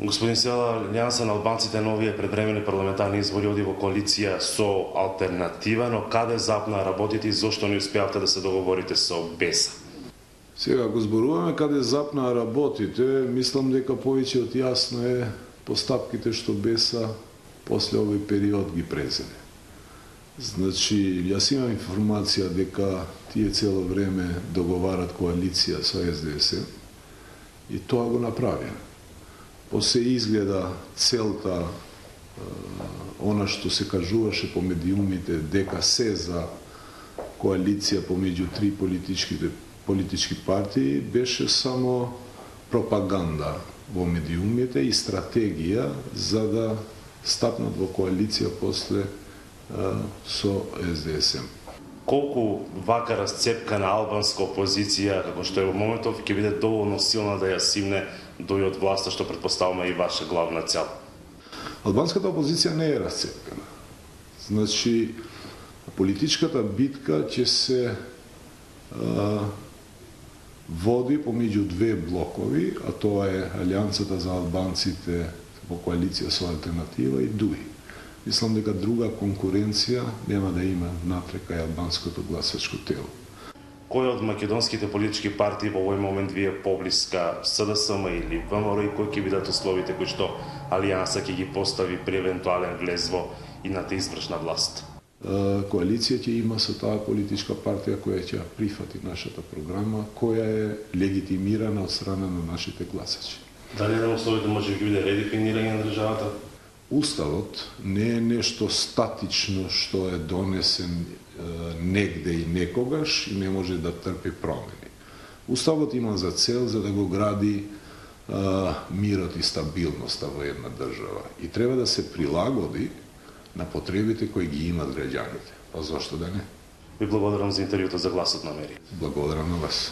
Господин Села, Алијанса на албанците на овие предвремени парламентарни избори оди во коалиција со алтернатива, но каде запна работите и зошто не успеавте да се договорите со БЕСА? Сега, ако зборуваме каде запна работите, мислам дека повеќе од јасно е постапките што БЕСА после овој период ги презеде. Значи, јас имам информација дека тие цело време договарат коалиција со СДСМ и тоа го направија. После изгледа целта, она што се кажуваше по медиумите, дека се за коалиција помеѓу три политички партии, беше само пропаганда во медиумите и стратегија за да стапнат во коалиција после со СДСМ. Колку вака расцепкана албанска опозиција, како што е во моментов, ќе биде доволно силна да ја симне дој од власта, што предпоставаме и ваша главна цел? Албанската опозиција не е расцепкана. Значи, политичката битка ќе се води помеѓу две блокови, а тоа е Алијансата за албанците во коалиција со алтернатива и ДУИ. Мислам дека друга конкуренција нема да има напрека и албанското гласачко тело. Кој од македонските политички партии во овој момент ви е поблиска, СДСМ или ВМРО, и кои ќе бидат условите кои што Алијанса ќе ги постави при евентуален влез во идната извршна власт? Коалиција ќе има со таа политичка партија која ќе прифати нашата програма, која е легитимирана од страна на нашите гласачи. Дали еден условите може да биде редефинирање на државата? Уставот не е нешто статично што е донесен негде и некогаш и не може да трпи промени. Уставот има за цел за да го гради мирот и стабилноста во една држава и треба да се прилагоди на потребите кои ги имат граѓаните. Па зошто да не? Ви благодарам за интервјуто за Гласот на Америка. Благодарам на вас.